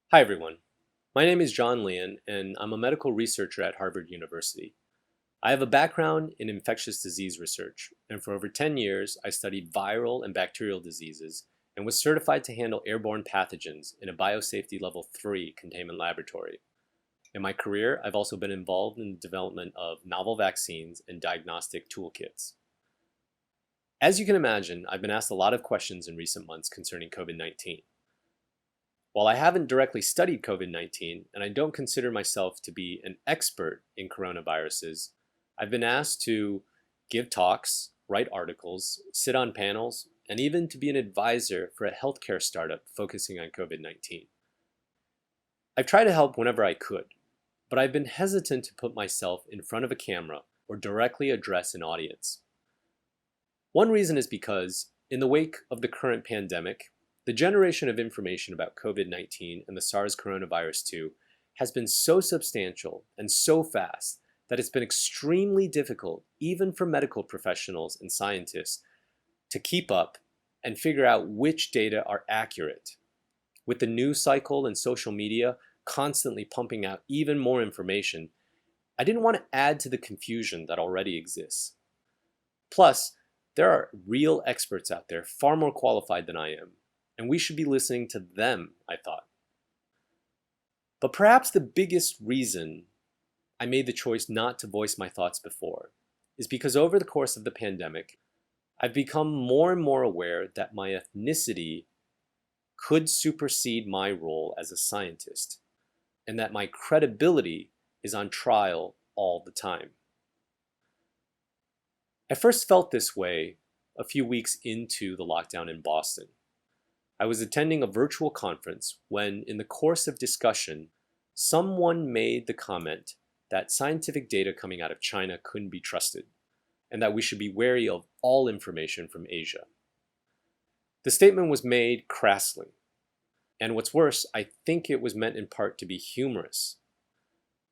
Hi everyone, my name is Lian and I'm a medical researcher at Harvard University. I have a background in infectious disease research, and for over 10 years I studied viral and bacterial diseases and was certified to handle airborne pathogens in a biosafety level 3 containment laboratory. In my career, I've also been involved in the development of novel vaccines and diagnostic toolkits. As you can imagine, I've been asked a lot of questions in recent months concerning COVID-19. While I haven't directly studied COVID-19, and I don't consider myself to be an expert in coronaviruses, I've been asked to give talks, write articles, sit on panels, and even to be an advisor for a healthcare startup focusing on COVID-19. I've tried to help whenever I could, but I've been hesitant to put myself in front of a camera or directly address an audience. One reason is because, in the wake of the current pandemic, the generation of information about COVID-19 and the SARS coronavirus 2 has been so substantial and so fast that it's been extremely difficult, even for medical professionals and scientists, to keep up and figure out which data are accurate. With the news cycle and social media constantly pumping out even more information, I didn't want to add to the confusion that already exists. Plus, there are real experts out there far more qualified than I am, and we should be listening to them, I thought. But perhaps the biggest reason I made the choice not to voice my thoughts before is because over the course of the pandemic, I've become more and more aware that my ethnicity could supersede my role as a scientist, and that my credibility is on trial all the time. I first felt this way a few weeks into the lockdown in Boston. I was attending a virtual conference when, in the course of discussion, someone made the comment that scientific data coming out of China couldn't be trusted, and that we should be wary of all information from Asia. The statement was made crassly, and what's worse, I think it was meant in part to be humorous.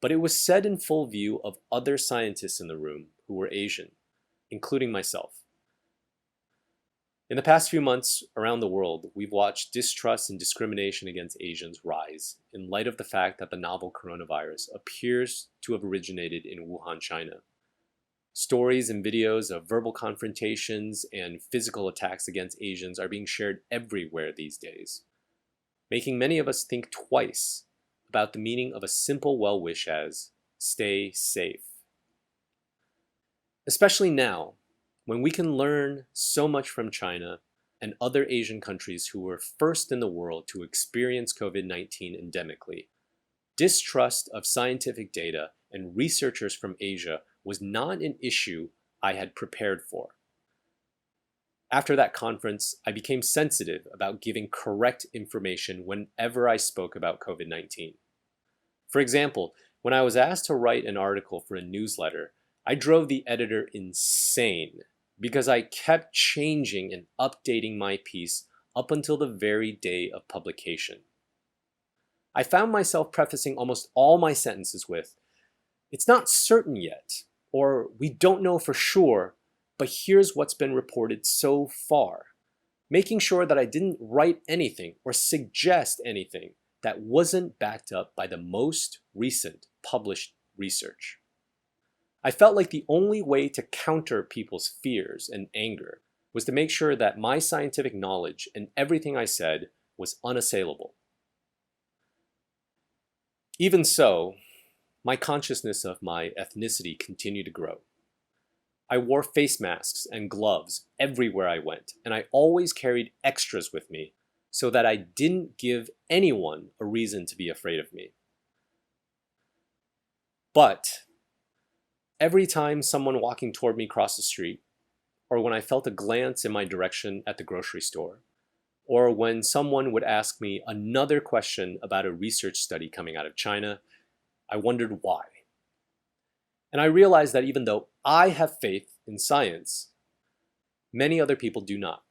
But it was said in full view of other scientists in the room who were Asian, including myself. In the past few months around the world, we've watched distrust and discrimination against Asians rise in light of the fact that the novel coronavirus appears to have originated in Wuhan, China. Stories and videos of verbal confrontations and physical attacks against Asians are being shared everywhere these days, making many of us think twice about the meaning of a simple well-wish as, stay safe. Especially now, when we can learn so much from China and other Asian countries who were first in the world to experience COVID-19 endemically, distrust of scientific data and researchers from Asia was not an issue I had prepared for. After that conference, I became sensitive about giving correct information whenever I spoke about COVID-19. For example, when I was asked to write an article for a newsletter, I drove the editor insane because I kept changing and updating my piece up until the very day of publication. I found myself prefacing almost all my sentences with, "It's not certain yet," or "We don't know for sure, but here's what's been reported so far," making sure that I didn't write anything or suggest anything that wasn't backed up by the most recent published research. I felt like the only way to counter people's fears and anger was to make sure that my scientific knowledge and everything I said was unassailable. Even so, my consciousness of my ethnicity continued to grow. I wore face masks and gloves everywhere I went, and I always carried extras with me so that I didn't give anyone a reason to be afraid of me. But every time someone walking toward me crossed the street, or when I felt a glance in my direction at the grocery store, or when someone would ask me another question about a research study coming out of China, I wondered why. And I realized that even though I have faith in science, many other people do not.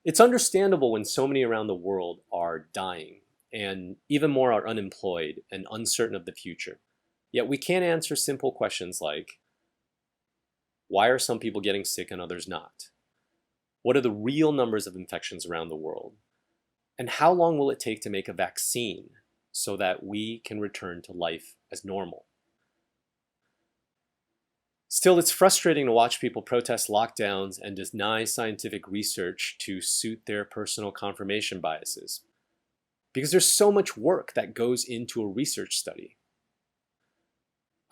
It's understandable when so many around the world are dying, and even more are unemployed and uncertain of the future. Yet we can't answer simple questions like, why are some people getting sick and others not? What are the real numbers of infections around the world? And how long will it take to make a vaccine so that we can return to life as normal? Still, it's frustrating to watch people protest lockdowns and deny scientific research to suit their personal confirmation biases, because there's so much work that goes into a research study.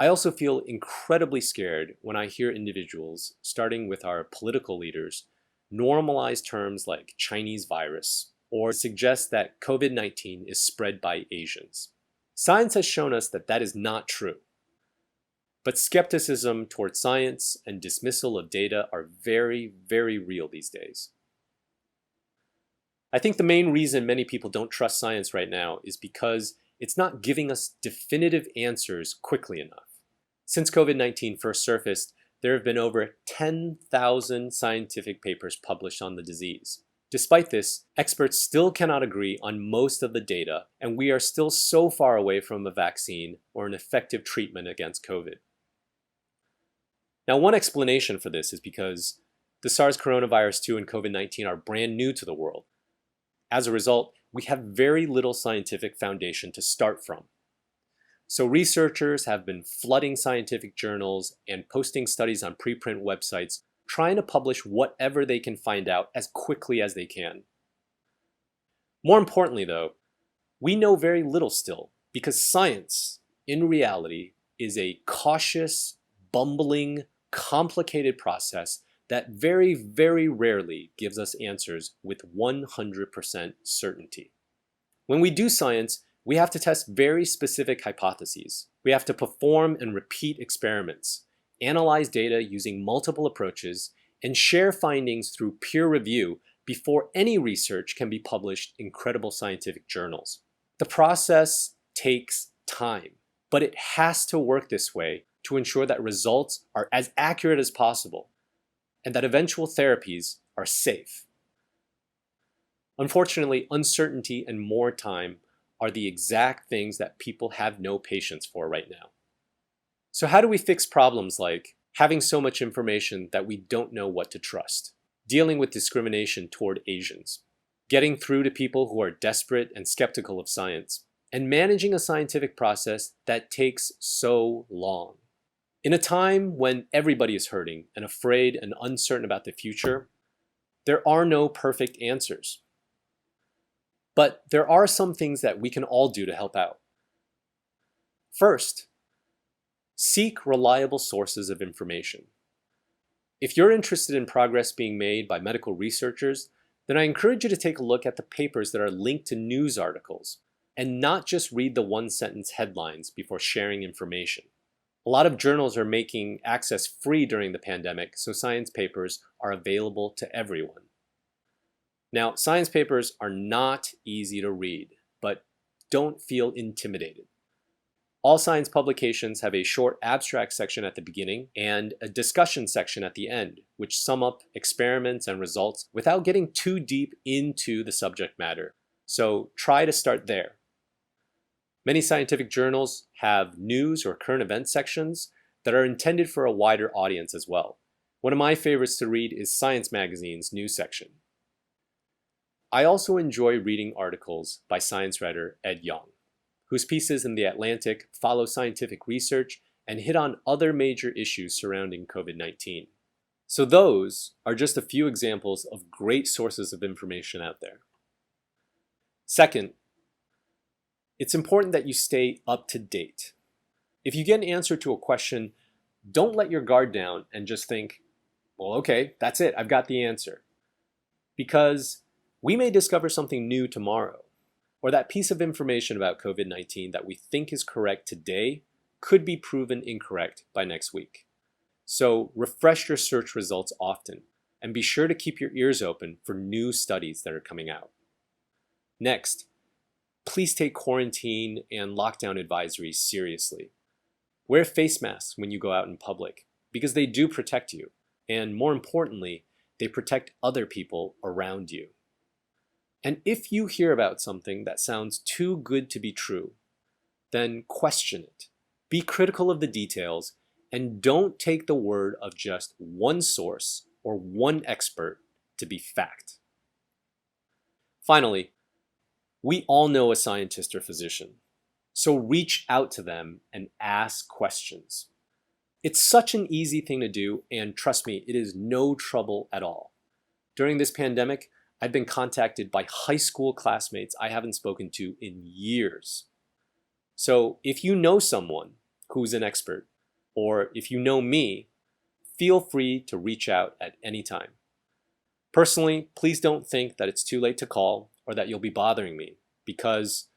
I also feel incredibly scared when I hear individuals, starting with our political leaders, normalize terms like Chinese virus or suggest that COVID-19 is spread by Asians. Science has shown us that that is not true. But skepticism towards science and dismissal of data are very, very real these days. I think the main reason many people don't trust science right now is because it's not giving us definitive answers quickly enough. Since COVID-19 first surfaced, there have been over 10,000 scientific papers published on the disease. Despite this, experts still cannot agree on most of the data, and we are still so far away from a vaccine or an effective treatment against COVID. Now, one explanation for this is because the SARS coronavirus 2 and COVID-19 are brand new to the world. As a result, we have very little scientific foundation to start from. So researchers have been flooding scientific journals and posting studies on preprint websites, trying to publish whatever they can find out as quickly as they can. More importantly, though, we know very little still, because science, in reality, is a cautious, bumbling, complicated process that very, very rarely gives us answers with 100% certainty. When we do science, we have to test very specific hypotheses. We have to perform and repeat experiments, analyze data using multiple approaches, and share findings through peer review before any research can be published in credible scientific journals. The process takes time, but it has to work this way to ensure that results are as accurate as possible and that eventual therapies are safe. Unfortunately, uncertainty and more time are the exact things that people have no patience for right now. So how do we fix problems like having so much information that we don't know what to trust, dealing with discrimination toward Asians, getting through to people who are desperate and skeptical of science, and managing a scientific process that takes so long? In a time when everybody is hurting and afraid and uncertain about the future, there are no perfect answers. But there are some things that we can all do to help out. First, seek reliable sources of information. If you're interested in progress being made by medical researchers, then I encourage you to take a look at the papers that are linked to news articles and not just read the one-sentence headlines before sharing information. A lot of journals are making access free during the pandemic, so science papers are available to everyone. Now, science papers are not easy to read, but don't feel intimidated. All science publications have a short abstract section at the beginning and a discussion section at the end, which sum up experiments and results without getting too deep into the subject matter. So try to start there. Many scientific journals have news or current event sections that are intended for a wider audience as well. One of my favorites to read is Science Magazine's news section. I also enjoy reading articles by science writer Ed Yong, whose pieces in The Atlantic follow scientific research and hit on other major issues surrounding COVID-19. So those are just a few examples of great sources of information out there. Second, it's important that you stay up to date. If you get an answer to a question, don't let your guard down and just think, well, okay, that's it, I've got the answer. Because we may discover something new tomorrow, or that piece of information about COVID-19 that we think is correct today could be proven incorrect by next week. So refresh your search results often, and be sure to keep your ears open for new studies that are coming out. Next, please take quarantine and lockdown advisories seriously. Wear face masks when you go out in public, because they do protect you, and more importantly, they protect other people around you. And if you hear about something that sounds too good to be true, then question it. Be critical of the details, and don't take the word of just one source or one expert to be fact. Finally, We all know a scientist or physician, so reach out to them and ask questions. It's such an easy thing to do, and trust me, it is no trouble at all. During this pandemic, I've been contacted by high school classmates I haven't spoken to in years. So if you know someone who's an expert, or if you know me, feel free to reach out at any time. Personally, please don't think that it's too late to call or that you'll be bothering me, because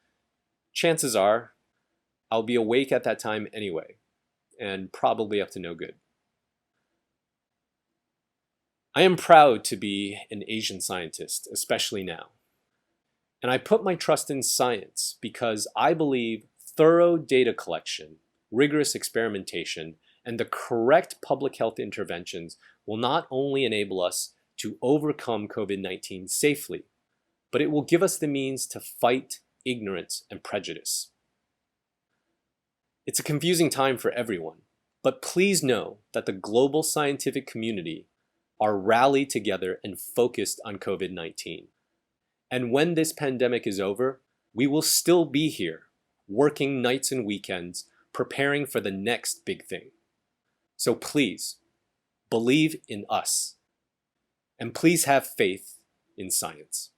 chances are I'll be awake at that time anyway, and probably up to no good. I am proud to be an Asian scientist, especially now. And I put my trust in science because I believe thorough data collection, rigorous experimentation, and the correct public health interventions will not only enable us to overcome COVID-19 safely, but it will give us the means to fight ignorance and prejudice. It's a confusing time for everyone, but please know that the global scientific community are rallied together and focused on COVID-19. And when this pandemic is over, we will still be here, working nights and weekends, preparing for the next big thing. So please, believe in us. And please have faith in science.